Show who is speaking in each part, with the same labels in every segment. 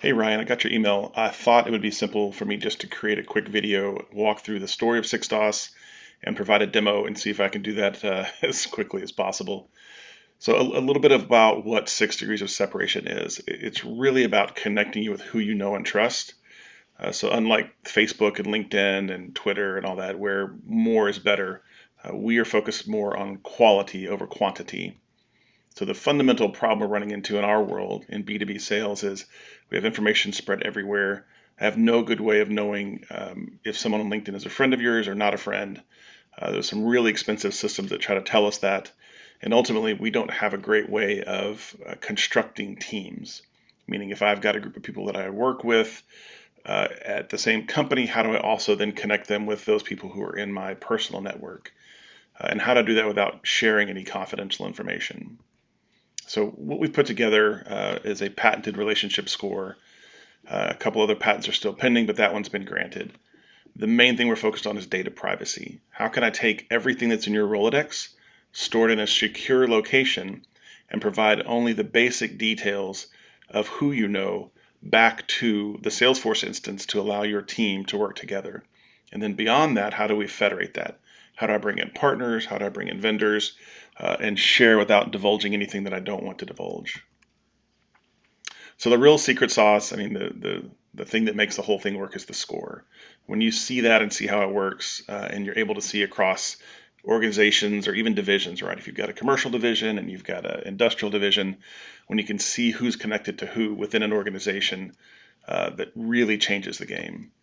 Speaker 1: Hey Ryan, I got your email. I thought it would be simple for me just to create a quick video, walk through the story of 6DOS, and provide a demo and see if I can do that as quickly as possible. So a little bit about what 6 degrees of separation is. It's really about connecting you with who you know and trust. So unlike Facebook and LinkedIn and Twitter and all that, where more is better, we are focused more on quality over quantity. So the fundamental problem we're running into in our world in B2B sales is we have information spread everywhere. I have no good way of knowing if someone on LinkedIn is a friend of yours or not a friend. There's some really expensive systems that try to tell us that. And ultimately, we don't have a great way of constructing teams. Meaning, if I've got a group of people that I work with at the same company, how do I also then connect them with those people who are in my personal network? And how to do that without sharing any confidential information. So what we've put together is a patented relationship score. A couple other patents are still pending, but that one's been granted. The main thing we're focused on is data privacy. How can I take everything that's in your Rolodex, stored in a secure location, and provide only the basic details of who you know back to the Salesforce instance to allow your team to work together? And then beyond that, how do we federate that? How do I bring in partners? How do I bring in vendors and share without divulging anything that I don't want to divulge? So the real secret sauce, I mean, the thing that makes the whole thing work is the score. When you see that and see how it works, and you're able to see across organizations or even divisions, right? If you've got a commercial division and you've got an industrial division, when you can see who's connected to who within an organization, that really changes the game.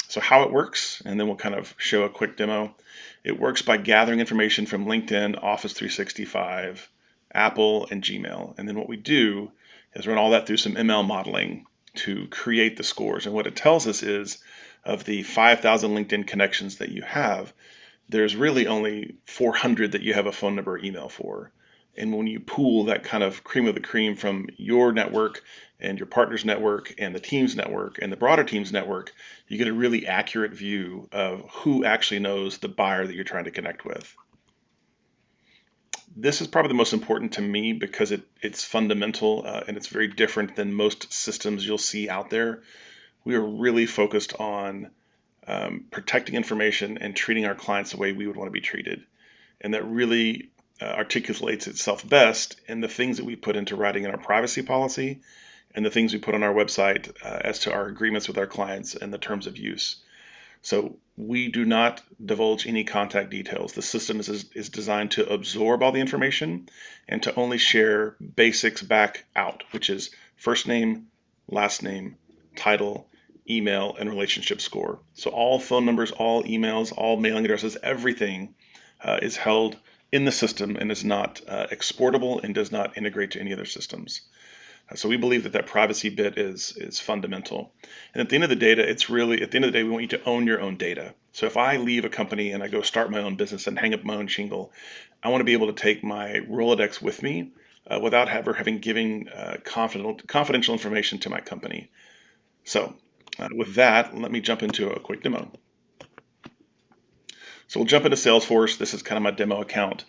Speaker 1: So how it works, and then we'll kind of show a quick demo. It works by gathering information from LinkedIn, Office 365, Apple, and Gmail. And then what we do is run all that through some ML modeling to create the scores. And what it tells us is of the 5,000 LinkedIn connections that you have, there's really only 400 that you have a phone number or email for. And when you pool that kind of cream of the cream from your network and your partner's network and the team's network and the broader team's network, you get a really accurate view of who actually knows the buyer that you're trying to connect with. This is probably the most important to me because it's fundamental and it's very different than most systems you'll see out there. We are really focused on protecting information and treating our clients the way we would want to be treated. And that really articulates itself best in the things that we put into writing in our privacy policy and the things we put on our website as to our agreements with our clients and the terms of use. So we do not divulge any contact details. The system is designed to absorb all the information and to only share basics back out, which is first name, last name, title, email, and relationship score. So all phone numbers, all emails, all mailing addresses, everything is held in the system and is not exportable and does not integrate to any other systems. So we believe that privacy bit is fundamental. And at the end of the data, it's really, at the end of the day, we want you to own your own data. So if I leave a company and I go start my own business and hang up my own shingle, I want to be able to take my Rolodex with me without ever having given confidential information to my company. So with that, let me jump into a quick demo. So we'll jump into Salesforce. This is kind of my demo account.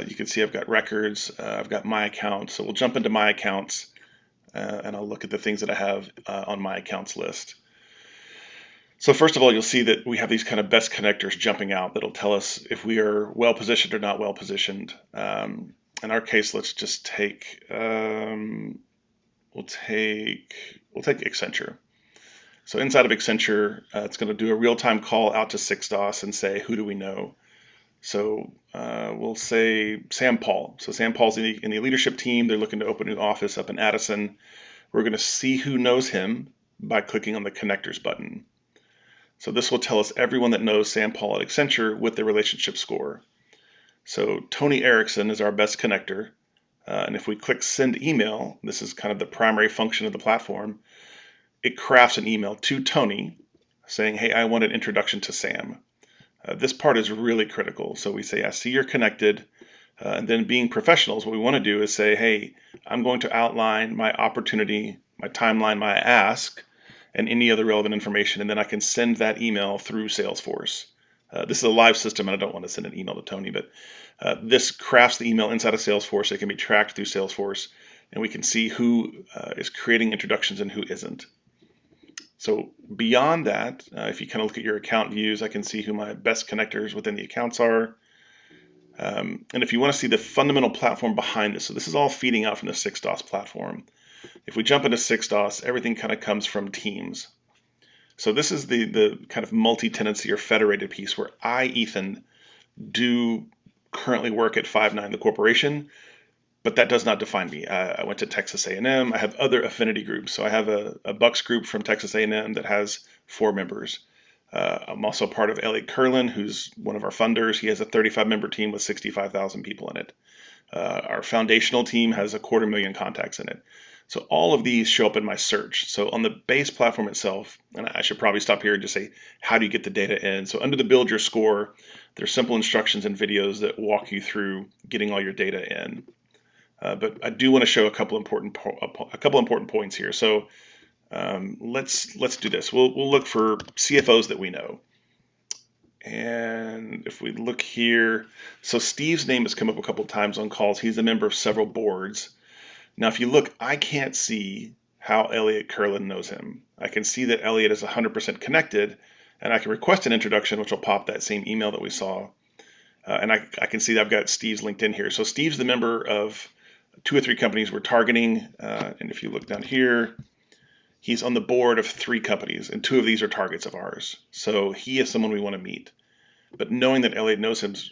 Speaker 1: You can see I've got records, I've got my account. So we'll jump into my accounts and I'll look at the things that I have on my accounts list. So first of all, you'll see that we have these kind of best connectors jumping out that'll tell us if we are well positioned or not well positioned. In our case, let's just take we'll take Accenture. So inside of Accenture, it's going to do a real-time call out to 6DOS and say, who do we know? So we'll say Sam Paul. So Sam Paul's in the leadership team. They're looking to open a new office up in Addison. We're going to see who knows him by clicking on the connectors button. So this will tell us everyone that knows Sam Paul at Accenture with the relationship score. So Tony Erickson is our best connector. And if we click send email, this is kind of the primary function of the platform. It crafts an email to Tony saying, hey, I want an introduction to Sam. This part is really critical. So we say, I see you're connected. And then being professionals, what we want to do is say, hey, I'm going to outline my opportunity, my timeline, my ask, and any other relevant information. And then I can send that email through Salesforce. This is a live system, and I don't want to send an email to Tony, but this crafts the email inside of Salesforce. It can be tracked through Salesforce. and we can see who is creating introductions and who isn't. So beyond that, if you kind of look at your account views, I can see who my best connectors within the accounts are. And if you want to see the fundamental platform behind this, so this is all feeding out from the 6DOS platform. If we jump into 6DOS, everything kind of comes from Teams. So this is the kind of multi-tenancy or federated piece where I, Ethan, do currently work at Five9, the corporation, but that does not define me. I went to Texas A&M. I have other affinity groups. So I have a Bucks group from Texas A&M that has 4 members. I'm also part of Elliot Curlin, who's one of our funders. He has a 35-member team with 65,000 people in it. Our foundational team has 250,000 contacts in it. So all of these show up in my search. So on the base platform itself, and I should probably stop here and just say, how do you get the data in? So under the build your score, there's simple instructions and videos that walk you through getting all your data in. But I do want to show a couple important points here. So let's do this. We'll look for CFOs that we know. And if we look here, so Steve's name has come up a couple of times on calls. He's a member of several boards. Now, if you look, I can't see how Elliot Curlin knows him. I can see that Elliot is 100% connected, and I can request an introduction, which will pop that same email that we saw. And I can see that I've got Steve's LinkedIn here. So Steve's the member of 2 or 3 companies we're targeting. And if you look down here, he's on the board of 3 companies, and 2 of these are targets of ours. So he is someone we want to meet. But knowing that Elliot knows him is,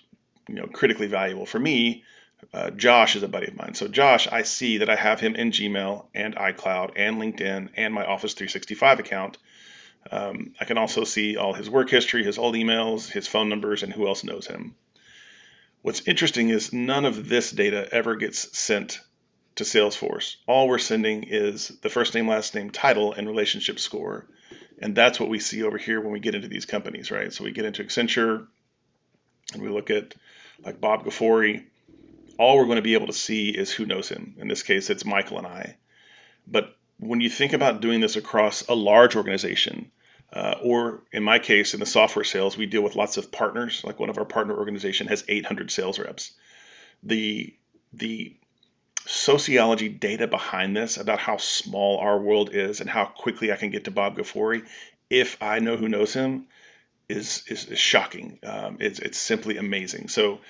Speaker 1: critically valuable. For me, Josh is a buddy of mine. So Josh, I see that I have him in Gmail and iCloud and LinkedIn and my Office 365 account. I can also see all his work history, his old emails, his phone numbers, and who else knows him. What's interesting is none of this data ever gets sent to Salesforce. All we're sending is the first name, last name, title, and relationship score. And that's what we see over here when we get into these companies, right? So we get into Accenture and we look at like Bob Gafori. All we're going to be able to see is who knows him. In this case, it's Michael and I. But when you think about doing this across a large organization, or in my case, in the software sales, we deal with lots of partners. Like one of our partner organization has 800 sales reps. The sociology data behind this about how small our world is and how quickly I can get to Bob Gafori, if I know who knows him, is shocking. It's simply amazing. So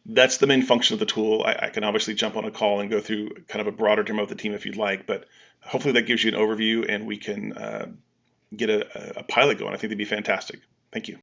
Speaker 1: that's the main function of the tool. I can obviously jump on a call and go through kind of a broader demo of the team if you'd like, but hopefully that gives you an overview and we can get a pilot going. I think that'd be fantastic. Thank you.